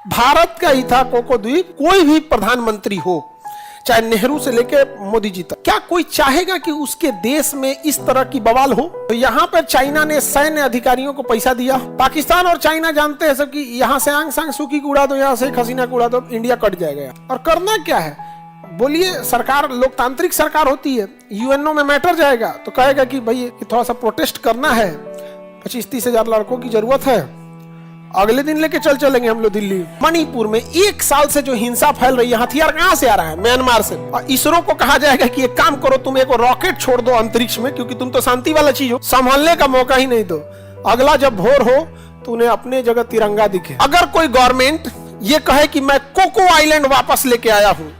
भारत का ही था कोको द्वीप। कोई भी प्रधानमंत्री हो, चाहे नेहरू से लेके मोदी जी तक, क्या कोई चाहेगा कि उसके देश में इस तरह की बवाल हो? तो यहाँ पर चाइना ने सैन्य अधिकारियों को पैसा दिया। पाकिस्तान और चाइना जानते हैं सब कि यहाँ से आंग सांग सूकी को उड़ा दो, यहाँ से हसीना को उड़ा दो, इंडिया कट जाएगा। और करना क्या है? बोलिए, सरकार लोकतांत्रिक सरकार होती है, यूएनओ में मैटर जाएगा तो कहेगा कि भाई थोड़ा सा प्रोटेस्ट करना है, 25-30 हजार लड़कों की जरूरत है, अगले दिन लेके चलेंगे हम लोग दिल्ली। मणिपुर में 1 साल से जो हिंसा फैल रही है, हथियार कहां से आ रहा है? म्यांमार से। और इसरो को कहा जाएगा कि एक काम करो, तुम एक रॉकेट छोड़ दो अंतरिक्ष में, क्योंकि तुम तो शांति वाला चीज हो, संभालने का मौका ही नहीं दो। अगला जब भोर हो तो उन्हें अपने जगह तिरंगा दिखे। अगर कोई गवर्नमेंट ये कहे कि मैं कोको आइलैंड वापस लेके आया हूं,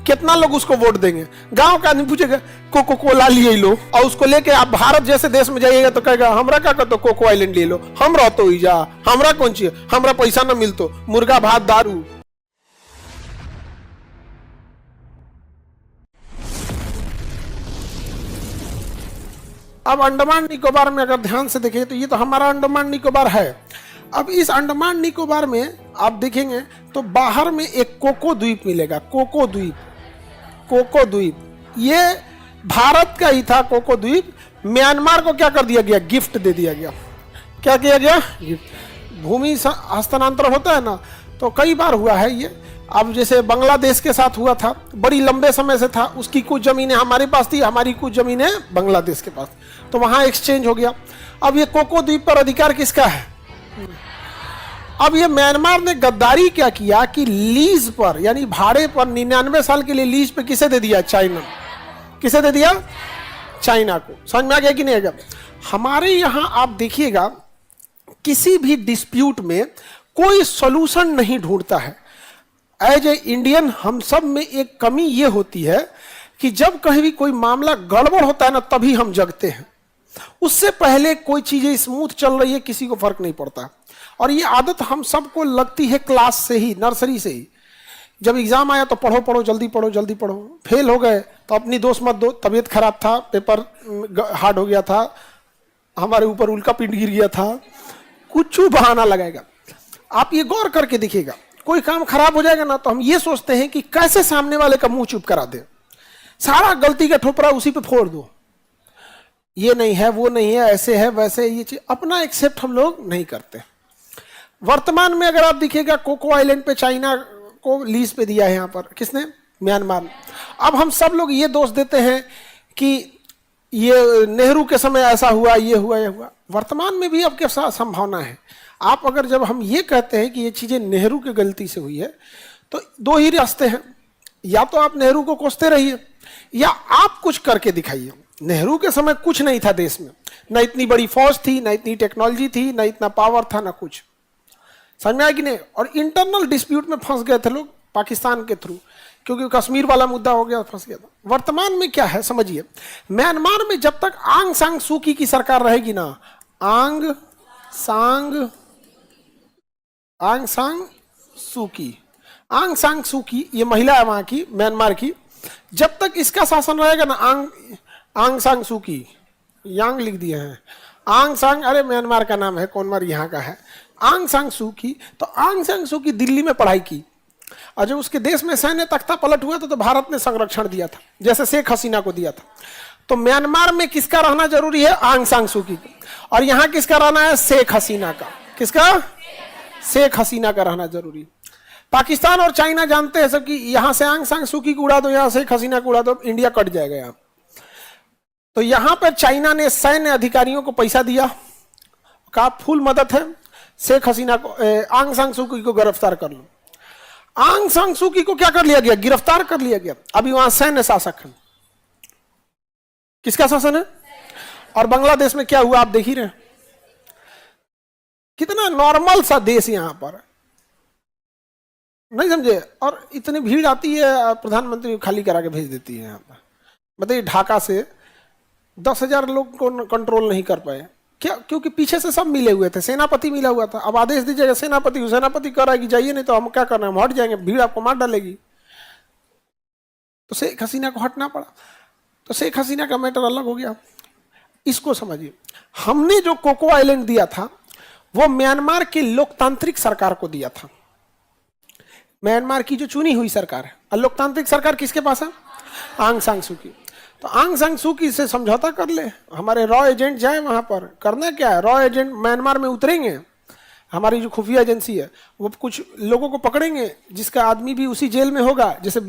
कितना लोग उसको वोट देंगे? गांव का आदमी पूछेगा कोको कोला लिए लो, और उसको लेके आप भारत जैसे देश में जाइएगा तो कहेगा हमरा का तो कोको आइलैंड ले लो, हम रहतो ही जा, हमरा कौन चाहिए, हमरा पैसा ना मिलतो, मुर्गा भात दारू। अब अंडमान निकोबार में अगर ध्यान से देखें तो ये तो हमारा अंडमान निकोबार है। अब इस अंडमान निकोबार में आप देखेंगे तो बाहर में एक कोको द्वीप मिलेगा। कोको द्वीप, कोको द्वीप ये भारत का ही था। कोको द्वीप म्यांमार को क्या कर दिया गया? गिफ्ट दे दिया गया। क्या किया गया? गिफ्ट। भूमि हस्तांतरण होता है ना, तो कई बार हुआ है ये। अब जैसे बांग्लादेश के साथ हुआ था, बड़ी लंबे समय से था, उसकी कुछ जमीनें हमारे पास थी, हमारी कुछ जमीनें बांग्लादेश के पास, तो वहां एक्सचेंज हो गया। अब ये कोको द्वीप पर अधिकार किसका है? अब ये म्यांमार ने गद्दारी क्या किया कि लीज पर, यानी भाड़े पर 99 साल के लिए लीज पे किसे दे दिया? चाइना। किसे दे दिया? चाइना को। समझ में आ गया कि नहीं आएगा? हमारे यहां आप देखिएगा किसी भी डिस्प्यूट में कोई सॉल्यूशन नहीं ढूंढता है। एज ए इंडियन हम सब में एक कमी ये होती है कि जब कहीं भी कोई मामला गड़बड़ होता है ना, तभी हम जगते हैं। उससे पहले कोई चीजें स्मूथ चल रही है, किसी को फर्क नहीं पड़ता। और ये आदत हम सबको लगती है क्लास से ही, नर्सरी से ही। जब एग्जाम आया तो पढ़ो पढ़ो, जल्दी पढ़ो जल्दी पढ़ो। फेल हो गए तो अपनी दोष मत दो, तबीयत खराब था, पेपर हार्ड हो गया था, हमारे ऊपर उल्का पिंड गिर गया था, कुछ बहाना लगाएगा। आप ये गौर करके देखिएगा, कोई काम खराब हो जाएगा ना तो हम ये सोचते हैं कि कैसे सामने वाले का मुंह चुप करा दे, सारा गलती का ठोपरा उसी पे फोड़ दो। ये नहीं है, वो नहीं है, ऐसे है वैसे, ये चीज अपना एक्सेप्ट हम लोग नहीं करते। वर्तमान में अगर आप देखिएगा, कोको आइलैंड पे चाइना को लीज पे दिया है, यहाँ पर किसने? म्यांमार। अब हम सब लोग ये दोष देते हैं कि ये नेहरू के समय ऐसा हुआ, ये हुआ, ये हुआ। वर्तमान में भी आपके साथ संभावना है। आप अगर जब हम ये कहते हैं कि ये चीजें नेहरू की गलती से हुई है, तो 2 ही रास्ते हैं। या तो आप नेहरू को कोसते रहिए, या आप कुछ करके दिखाइए। नेहरू के समय कुछ नहीं था देश में, ना इतनी बड़ी फौज थी, ना इतनी टेक्नोलॉजी थी, ना इतना पावर था, ना कुछ। समझ में आया कि नहीं? और इंटरनल डिस्प्यूट में फंस गए थे लोग पाकिस्तान के थ्रू, क्योंकि कश्मीर वाला मुद्दा हो गया, फंस गया था। वर्तमान में क्या है समझिए, म्यांमार में जब तक आंग सांग सूकी की सरकार रहेगी ना, आंग सांग सूकी, ये महिला है वहां की, म्यांमार की, जब तक इसका शासन रहेगा ना, आंग सांग सूकी, यांग लिख दिए हैं, आंग सांग, अरे म्यांमार का नाम है, कोनमर यहाँ का है, आंग सांग सूकी। तो आंग सांग सूकी दिल्ली में पढ़ाई की, और जब उसके देश में सैन्य तख्ता पलट हुआ तो भारत ने संरक्षण दिया था, जैसे शेख हसीना को दिया था। तो म्यांमार में किसका रहना जरूरी है? आंग सांग सूकी का। और यहाँ किसका रहना है? शेख हसीना का। किसका? शेख हसीना का रहना जरूरी। पाकिस्तान और चाइना जानते हैं सब कि यहाँ से आंग सांग सूकी को उड़ा दो, यहाँ शेख हसीना को उड़ा दो, इंडिया कट जाएगा यहाँ। तो यहाँ पर चाइना ने सैन्य अधिकारियों को पैसा दिया, कहा फुल मदद है, शेख हसीना को, आंग सांग सूकी को गिरफ्तार कर लो। आंग सांग सूकी को क्या कर लिया गया? गिरफ्तार कर लिया गया। अभी वहां सैन्य शासक है। किसका शासन है? और बांग्लादेश में क्या हुआ आप देख ही रहे, कितना नॉर्मल सा देश यहां पर, नहीं समझे? और इतनी भीड़ आती है, प्रधानमंत्री खाली करा के भेज देती है यहाँ पर। बताइए, ढाका से 10,000 लोग को कंट्रोल नहीं कर पाए, क्या? क्योंकि पीछे से सब मिले हुए थे, सेनापति मिला हुआ था। अब आदेश दीजिएगा सेनापति कह रहा है कि जाइए, नहीं तो हम क्या करना है, हम हट जाएंगे, भीड़ आपको मार डालेगी। तो शेख हसीना को हटना पड़ा। तो शेख हसीना का मैटर अलग हो गया। इसको समझिए, हमने जो कोको आइलैंड दिया था वो म्यांमार की लोकतांत्रिक सरकार को दिया था। म्यांमार की जो चुनी हुई सरकार है, और लोकतांत्रिक सरकार किसके पास है? आंग सान सू की। तो आंग सान सू की से समझौता कर ले, हमारे रॉ एजेंट जाए वहां पर। करना क्या है, रॉ एजेंट म्यांमार में उतरेंगे, हमारी जो खुफिया एजेंसी है वो कुछ लोगों को पकड़ेंगे जिसका आदमी भी उसी जेल में होगा। जैसे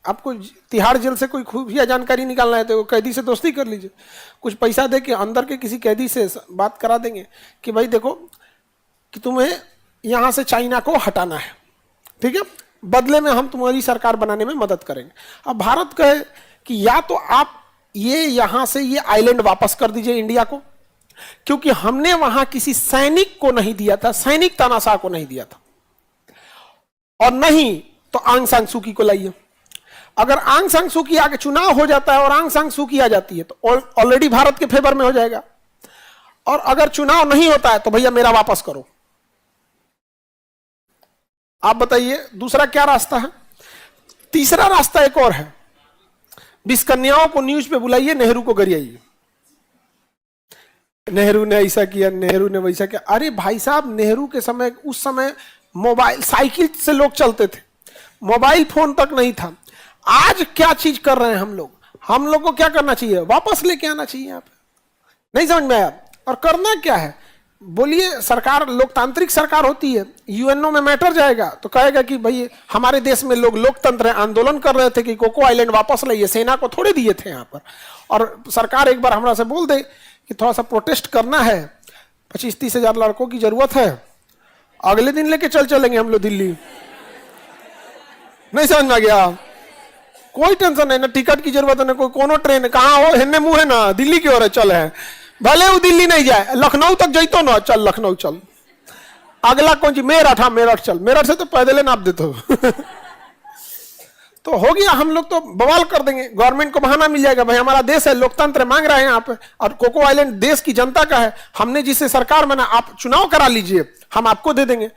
आपको तिहाड़ जेल से कोई खुफिया जानकारी निकालना है तो कैदी से दोस्ती कर लीजिए, कुछ पैसा दे के अंदर के किसी कैदी से बात करा देंगे कि भाई देखो कि तुम्हें यहाँ से चाइना को हटाना है, ठीक है, बदले में हम तुम्हारी सरकार बनाने में मदद करेंगे। अब भारत कहे कि या तो आप ये यहाँ से ये आइलैंड वापस कर दीजिए इंडिया को, क्योंकि हमने वहां किसी सैनिक को नहीं दिया था, सैनिक तानाशाह को नहीं दिया था, और नहीं तो आंग सान सू की को लाइए। अगर आंग सान सू की आगे चुनाव हो जाता है और आंग सान सू की आ जाती है तो ऑलरेडी भारत के फेवर में हो जाएगा, और अगर चुनाव नहीं होता है तो भैया मेरा वापस करो। आप बताइए दूसरा क्या रास्ता है? तीसरा रास्ता एक और है, 20 कन्याओं को न्यूज पे बुलाइए, नेहरू को गरियाइए, नेहरू ने ऐसा किया, नेहरू ने वैसा किया। अरे भाई साहब, नेहरू के समय, उस समय मोबाइल, साइकिल से लोग चलते थे, मोबाइल फोन तक नहीं था। आज क्या चीज कर रहे हैं हम लोग को क्या करना चाहिए? वापस लेके आना चाहिए। यहाँ पे नहीं समझ में आया? और करना क्या है बोलिए? सरकार लोकतांत्रिक सरकार होती है, यूएनओ में मैटर जाएगा तो कहेगा कि भाई हमारे देश में लोग लोकतंत्र है, आंदोलन कर रहे थे कि कोको आइलैंड वापस लाइए, सेना को थोड़े दिए थे यहाँ पर। और सरकार एक बार हमरा से बोल दे कि थोड़ा सा प्रोटेस्ट करना है, 25-30 हजार लड़कों की जरूरत है, अगले दिन लेके चलेंगे हम लोग दिल्ली। नहीं समझ में आ गया? कोई टेंशन नहीं, ना टिकट की जरूरत है, ना कोई कोनो ट्रेन, कहाँ हो हिन्ने मुंह है ना, दिल्ली की ओर है, चल है, भले वो दिल्ली नहीं जाए, लखनऊ तक जैतो ना, चल लखनऊ चल, अगला कौन सी मेरठ, हाँ मेरठ चल, मेरठ से तो पैदल नाप देते हो। तो हो गया, हम लोग तो बवाल कर देंगे, गवर्नमेंट को बहाना मिल जाएगा, भाई हमारा देश है, लोकतंत्र मांग रहे हैं यहाँ पे, और कोको आइलैंड देश की जनता का है, हमने जिससे सरकार बना, आप चुनाव करा लीजिए, हम आपको दे देंगे।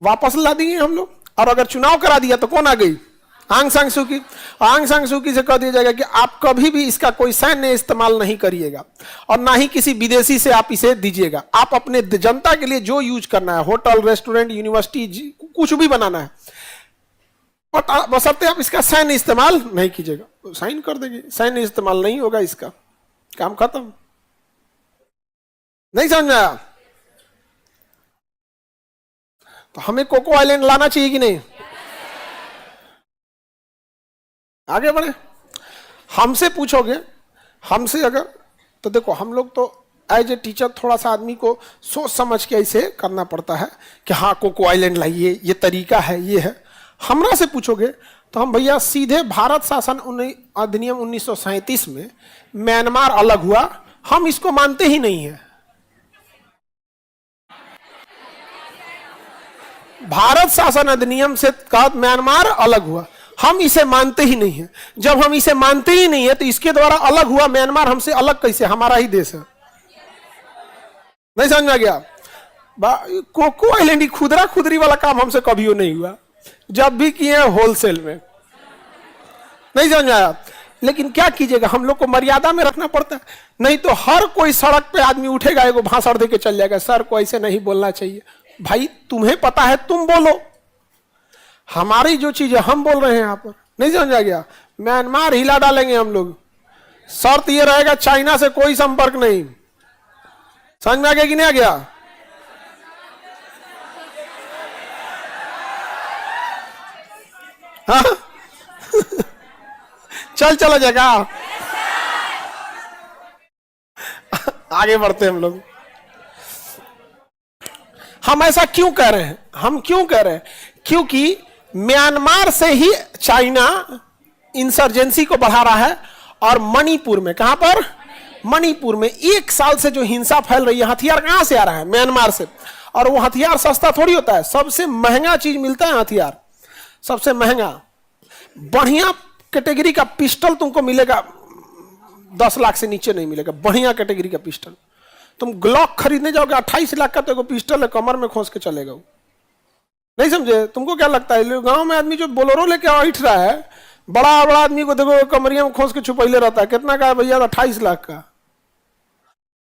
वापस ला दिए हम लोग। और अगर चुनाव करा दिया तो कौन आ गई? आंग सान सू की। आंग सान सू की से कह दिया जाएगा कि आप कभी भी इसका कोई सैन्य इस्तेमाल नहीं करिएगा, और ना ही किसी विदेशी से आप इसे दीजिएगा, आप अपने जनता के लिए जो यूज करना है, होटल, रेस्टोरेंट, यूनिवर्सिटी, कुछ भी बनाना है, बशर्ते आप इसका सैन्य इस्तेमाल नहीं कीजिएगा। साइन कर देंगे, सैन्य इस्तेमाल नहीं होगा, इसका काम खत्म। नहीं समझ में आया? तो हमें कोको आइलैंड लाना चाहिए कि नहीं? आगे बढ़े। हमसे पूछोगे, हमसे अगर, तो देखो हम लोग तो एज ए टीचर थोड़ा सा आदमी को सोच समझ के ऐसे करना पड़ता है कि हाँ कोको आइलैंड लाइए, ये तरीका है, ये है। हमरा से पूछोगे तो हम भैया सीधे भारत शासन अधिनियम 1937 में म्यांमार अलग हुआ, हम इसको मानते ही नहीं है। भारत शासन अधिनियम से कहा म्यांमार अलग हुआ, हम इसे मानते ही नहीं है। जब हम इसे मानते ही नहीं है तो इसके द्वारा अलग हुआ म्यांमार, हमसे अलग कैसे? हमारा ही देश है। नहीं समझ में आ गया? कोको आइलैंड खुदरा खुदरी वाला काम हमसे कभी नहीं हुआ, जब भी किए होलसेल में। नहीं समझ में आया? लेकिन क्या कीजिएगा, हम लोग को मर्यादा में रखना पड़ता है, नहीं तो हर कोई सड़क पे आदमी उठेगा, एगो भाषण देके चल जाएगा, सर को ऐसे नहीं बोलना चाहिए। भाई तुम्हें पता है, तुम बोलो, हमारी जो चीज है हम बोल रहे हैं यहाँ पर। नहीं समझ आ गया? म्यांमार हिला डालेंगे हम लोग, शर्त ये रहेगा चाइना से कोई संपर्क नहीं। समझ में आ गया कि नहीं आ गया? हाँ? चला जाएगा। आगे बढ़ते हम लोग। हम ऐसा क्यों कह रहे हैं? हम क्यों कह रहे हैं? क्योंकि म्यांमार से ही चाइना इंसर्जेंसी को बढ़ा रहा है, और मणिपुर में, कहां पर? मणिपुर में 1 साल से जो हिंसा फैल रही है, हथियार कहां से आ रहा है? म्यांमार से। और वो हथियार सस्ता थोड़ी होता है, सबसे महंगा चीज मिलता है हथियार, सबसे महंगा। बढ़िया कैटेगरी का पिस्टल तुमको मिलेगा 10 लाख से नीचे नहीं मिलेगा, बढ़िया कैटेगरी का पिस्टल। तुम ग्लॉक खरीदने जाओगे 28 लाख का, तो एगो पिस्टल है, कमर में खोस के चलेगा। नहीं समझे? तुमको क्या लगता है गांव में आदमी जो बोलेरो लेके बैठ रहा है, बड़ा बड़ा आदमी को देखो कमरिया में खोस के छुपैले रहता है, कितना का है भैया? 28 लाख का।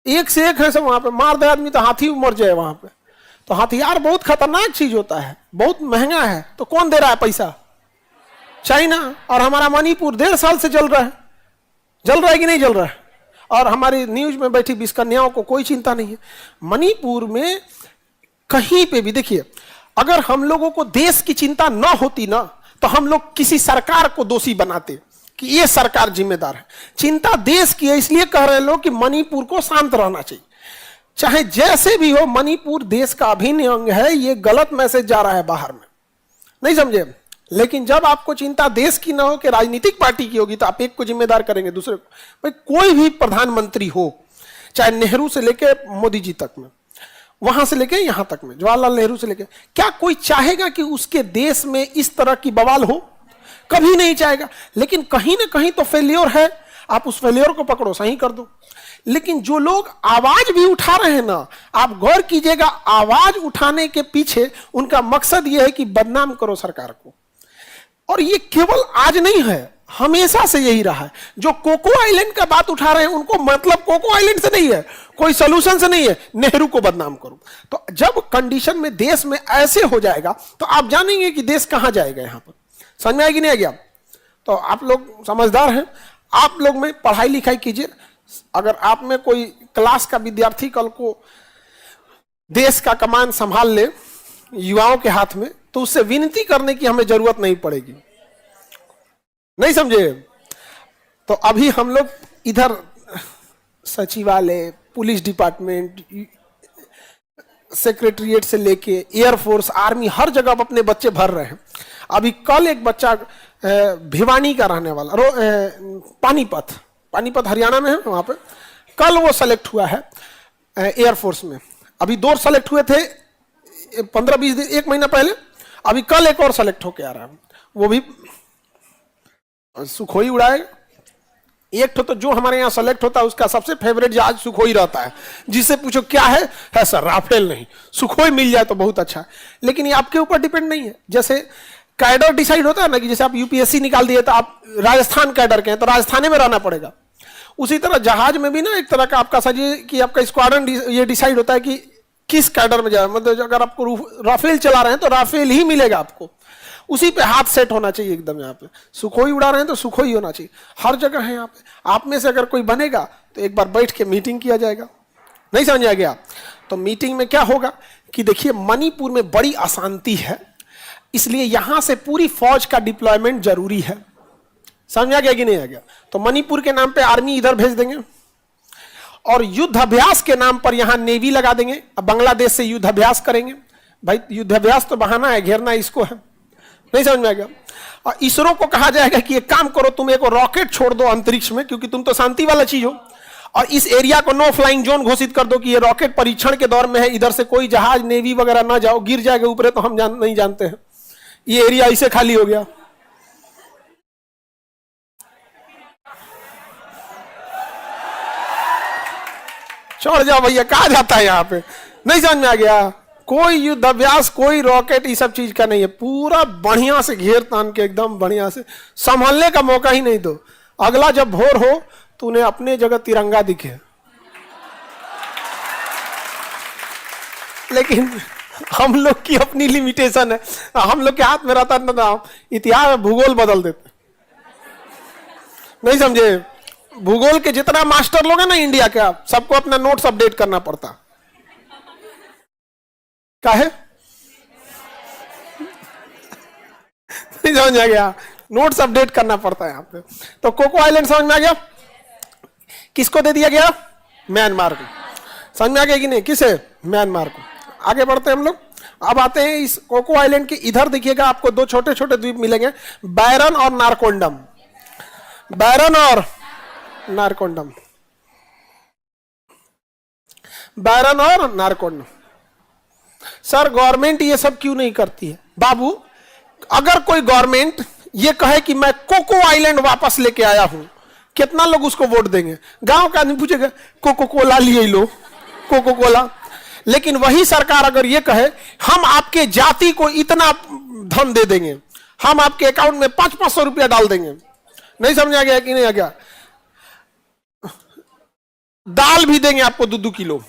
एक से एक है सब वहां पे, मार दे आदमी तो हाथी मर जाए वहां पे। तो हथियार बहुत खतरनाक चीज होता है, बहुत महंगा है, तो कौन दे रहा है पैसा? चाइना। और हमारा मणिपुर 1.5 साल से जल रहा है, जल रहा है कि नहीं जल रहा है? और हमारी न्यूज में बैठी 20 कन्याओं को कोई चिंता नहीं है। मणिपुर में कहीं पे भी देखिए, अगर हम लोगों को देश की चिंता न होती ना, तो हम लोग किसी सरकार को दोषी बनाते कि ये सरकार जिम्मेदार है। चिंता देश की है, इसलिए कह रहे लोग कि मणिपुर को शांत रहना चाहिए। चाहे जैसे भी हो, मणिपुर देश का अभिन्न अंग है। ये गलत मैसेज जा रहा है बाहर में, नहीं समझे? लेकिन जब आपको चिंता देश की ना हो कि राजनीतिक पार्टी की होगी, तो आप एक को जिम्मेदार करेंगे, दूसरे को। भाई कोई भी प्रधानमंत्री हो, चाहे नेहरू से लेके मोदी जी तक में, वहां से लेके यहां तक में, जवाहरलाल नेहरू से लेके, क्या कोई चाहेगा कि उसके देश में इस तरह की बवाल हो? कभी नहीं चाहेगा। लेकिन कहीं ना कहीं तो फेल्योर है, आप उस फेल्योर को पकड़ो, सही कर दो। लेकिन जो लोग आवाज भी उठा रहे हैं ना, आप गौर कीजिएगा, आवाज उठाने के पीछे उनका मकसद यह है कि बदनाम करो सरकार को। और ये केवल आज नहीं है, हमेशा से यही रहा है। जो कोको आइलैंड का बात उठा रहे हैं, उनको मतलब कोको आइलैंड से नहीं है, कोई सोल्यूशन से नहीं है, नेहरू को बदनाम करो। तो जब कंडीशन में देश में ऐसे हो जाएगा, तो आप जानेंगे कि देश कहां जाएगा। यहां पर समझ में आएगी नहीं आएगी? तो आप लोग समझदार हैं, आप लोग में पढ़ाई लिखाई कीजिए। अगर आप में कोई क्लास का विद्यार्थी कल को देश का कमान संभाल ले युवाओं के हाथ में, तो उससे विनती करने की हमें जरूरत नहीं पड़ेगी, नहीं समझे? तो अभी हम लोग इधर सचिवालय, पुलिस डिपार्टमेंट, सेक्रेटरीट से लेके एयरफोर्स, आर्मी, हर जगह अपने बच्चे भर रहे हैं। अभी कल एक बच्चा भिवानी का रहने वाला, पानीपत हरियाणा में है, वहां पे कल वो सेलेक्ट हुआ है एयरफोर्स में। अभी 2 सेलेक्ट हुए थे 15-20 दिन, 1 महीना पहले। अभी कल एक और सेलेक्ट होके आ रहा है, वो भी सुखोई उड़ाएगा। एक तो जो हमारे यहाँ सेलेक्ट होता है, उसका सबसे फेवरेट जहाज सुखोई रहता है। जिससे पूछो क्या है सर, राफेल नहीं, सुखोई मिल जाए तो बहुत अच्छा है। लेकिन ये आपके ऊपर डिपेंड नहीं है। जैसे कैडर डिसाइड होता है ना, कि जैसे आप यूपीएससी निकाल दिए तो आप राजस्थान कैडर के हैं, तो राजस्थान में रहना पड़ेगा। उसी तरह जहाज में भी ना एक तरह का आपका सजी कि आपका स्क्वाड्रन ये डिसाइड होता है कि किस कैडर में जाए। मतलब अगर आपको राफेल चला रहे हैं तो राफेल ही मिलेगा आपको, उसी पे हाथ सेट होना चाहिए एकदम। यहाँ पे सुखोई उड़ा रहे हैं तो सुखोई होना चाहिए, हर जगह है यहाँ पे। आप में से अगर कोई बनेगा तो एक बार बैठ के मीटिंग किया जाएगा, नहीं समझ आ गया? तो मीटिंग में क्या होगा कि देखिए, मणिपुर में बड़ी अशांति है, इसलिए यहां से पूरी फौज का डिप्लॉयमेंट जरूरी है। समझ आ गया कि नहीं आ गया? तो मणिपुर के नाम पे आर्मी इधर भेज देंगे, और युद्ध अभ्यास के नाम पर यहां नेवी लगा देंगे। अब बांग्लादेश से युद्ध अभ्यास करेंगे। भाई युद्ध अभ्यास तो बहाना है, घेरना इसको है, नहीं समझ में आ गया? और इसरो को कहा जाएगा कि एक काम करो, तुम एक रॉकेट छोड़ दो अंतरिक्ष में, क्योंकि तुम तो शांति वाला चीज हो, और इस एरिया को नो फ्लाइंग जोन घोषित कर दो कि ये रॉकेट परीक्षण के दौर में है, इधर से कोई जहाज, नेवी वगैरह ना जाओ, गिर जाएगा ऊपर तो हम नहीं जानते हैं। ये एरिया इसे खाली हो गया। छोड़ जाओ भैया, कहा जाता है यहाँ पे, नहीं समझ में आ गया? कोई युद्ध अभ्यास, कोई रॉकेट, ये सब चीज का नहीं है। पूरा बढ़िया से घेर तान के एकदम बढ़िया से, संभालने का मौका ही नहीं दो। अगला जब भोर हो तो उन्हें अपने जगह तिरंगा दिखे। लेकिन हम लोग की अपनी लिमिटेशन है, हम लोग के हाथ में रहता ना, इतिहास भूगोल बदल देते, नहीं समझे? भूगोल के जितना मास्टर लोग हैं ना इंडिया के, सबको अपना नोट्स अपडेट करना पड़ता। काहे? नहीं समझ आ गया? नोट्स अपडेट करना पड़ता है यहाँ पे। तो कोको आइलैंड समझ में आ गया? किसको दे दिया गया? म्यांमार को। समझ में आ गया कि नहीं? किसे? म्यांमार को। आगे बढ़ते हैं हम लोग। अब आते हैं इस कोको आइलैंड के इधर, देखिएगा आपको 2 छोटे छोटे द्वीप मिलेंगे, बैरन और नारकोंडम। बैरन और नारकोंडम, बैरन और नारकोंडम। सर गवर्नमेंट ये सब क्यों नहीं करती है? बाबू, अगर कोई गवर्नमेंट ये कहे कि मैं कोको आइलैंड वापस लेके आया हूं, कितना लोग उसको वोट देंगे? गांव का आदमी पूछेगा कोको कोला लिए लो, कोको कोला। लेकिन वही सरकार अगर ये कहे हम आपके जाति को इतना धन दे देंगे, हम आपके अकाउंट में 500-500 रुपया डाल देंगे, नहीं समझ आ गया कि नहीं आ गया? दाल भी देंगे आपको 2-2 किलो,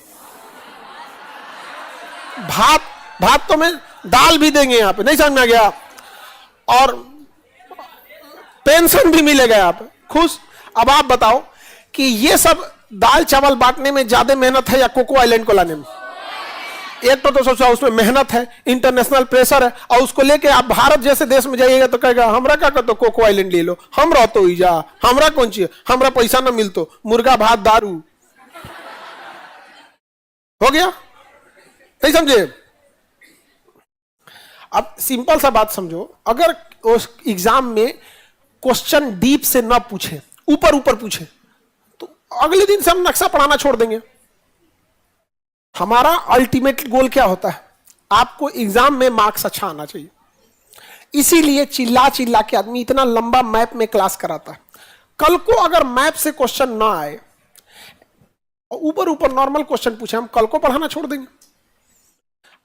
भात भात तो मैं दाल भी देंगे यहाँ पे, नहीं समझ में आ गया, और पेंशन भी मिलेगा यहाँ पे, खुश। अब आप बताओ कि ये सब दाल चावल बांटने में ज्यादा मेहनत है या कोको आइलैंड को लाने में? एक तो सोचो उसमें मेहनत है, इंटरनेशनल प्रेशर है, और उसको लेके आप भारत जैसे देश में जाइएगा तो कहेगा हमरा क्या करते, कोको आइलैंड ले लो, हम रहते ही जा, हमरा कौन चाहिए, हमरा पैसा ना मिलतो, मुर्गा भात दारू हो गया, नहीं समझे? अब सिंपल सा बात समझो, अगर उस एग्जाम में क्वेश्चन डीप से ना पूछे, ऊपर ऊपर पूछे, तो अगले दिन से हम नक्शा पढ़ाना छोड़ देंगे। हमारा अल्टीमेट गोल क्या होता है? आपको एग्जाम में मार्क्स अच्छा आना चाहिए। इसीलिए चिल्ला चिल्ला के आदमी इतना लंबा मैप में क्लास कराता है। कल को अगर मैप से क्वेश्चन ना आए और ऊपर ऊपर नॉर्मल क्वेश्चन पूछे, हम कल को पढ़ाना छोड़ देंगे।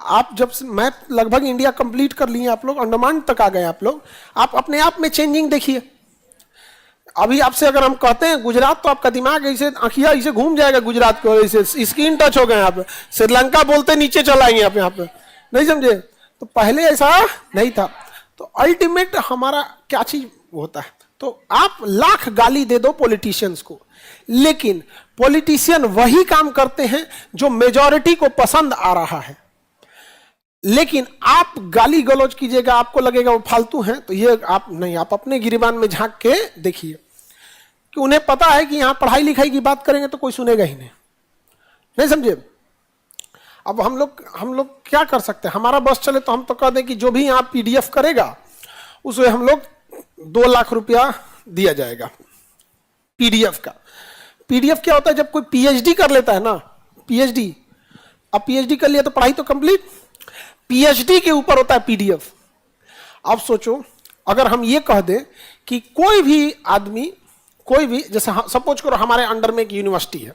आप जब मैप लगभग इंडिया कंप्लीट कर लिए, आप लोग अंडमान तक आ गए, आप लोग, आप अपने आप में चेंजिंग देखिए। अभी आपसे अगर हम कहते हैं गुजरात, तो आपका दिमाग ऐसे आंखिया ऐसे घूम जाएगा, गुजरात को ऐसे स्क्रीन टच हो गए यहाँ पे, श्रीलंका बोलते नीचे चल आएंगे आप यहाँ पे, नहीं समझे? तो पहले ऐसा नहीं था। तो अल्टीमेट हमारा क्या चीज होता है? तो आप लाख गाली दे दो पॉलिटिशियंस को, लेकिन पॉलिटिशियन वही काम करते हैं जो मेजॉरिटी को पसंद आ रहा है। लेकिन आप गाली गलौज कीजिएगा, आपको लगेगा वो फालतू हैं, तो ये आप नहीं, आप अपने गिरिबान में झांक के देखिए कि उन्हें पता है कि यहां पढ़ाई लिखाई की बात करेंगे तो कोई सुनेगा ही नहीं, नहीं समझे? अब हम लोग क्या कर सकते हैं? हमारा बस चले तो हम तो कह दें कि जो भी यहां पीडीएफ करेगा उसे हम लोग 2 लाख रुपया दिया जाएगा पीडीएफ का। पीडीएफ क्या होता है? जब कोई पीएचडी कर लेता है ना, पीएचडी, अब पीएचडी कर लिया तो पढ़ाई तो कंप्लीट, पीएचडी के ऊपर होता है पीडीएफ। अब सोचो अगर हम ये कह दें कि कोई भी आदमी, कोई भी, जैसे सपोज करो हमारे अंडर में एक यूनिवर्सिटी है,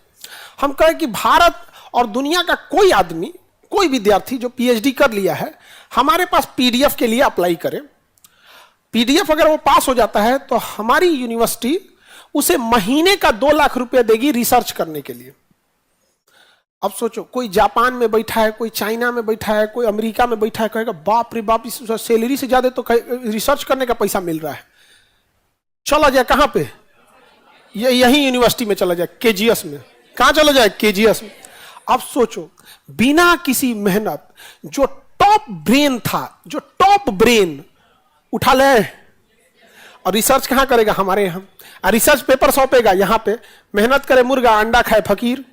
हम कहें कि भारत और दुनिया का कोई आदमी, कोई विद्यार्थी जो पीएचडी कर लिया है, हमारे पास पीडीएफ के लिए अप्लाई करे। पीडीएफ अगर वो पास हो जाता है तो हमारी यूनिवर्सिटी उसे महीने का 2 लाख रुपया देगी रिसर्च करने के लिए। अब सोचो कोई जापान में बैठा है, कोई चाइना में बैठा है, कोई अमेरिका में बैठा है, कहेगा बाप रे बाप, इस सैलरी से ज्यादा तो रिसर्च करने का पैसा मिल रहा है, चला जाए कहां पे? यही यूनिवर्सिटी में चला जाए, केजीएस में। कहां चला जाए? केजीएस में। अब सोचो बिना किसी मेहनत जो टॉप ब्रेन था, जो टॉप ब्रेन उठा ले और रिसर्च कहां करेगा? हमारे यहां। रिसर्च पेपर सौंपेगा यहाँ पे, मेहनत करे मुर्गा, अंडा खाए फकीर।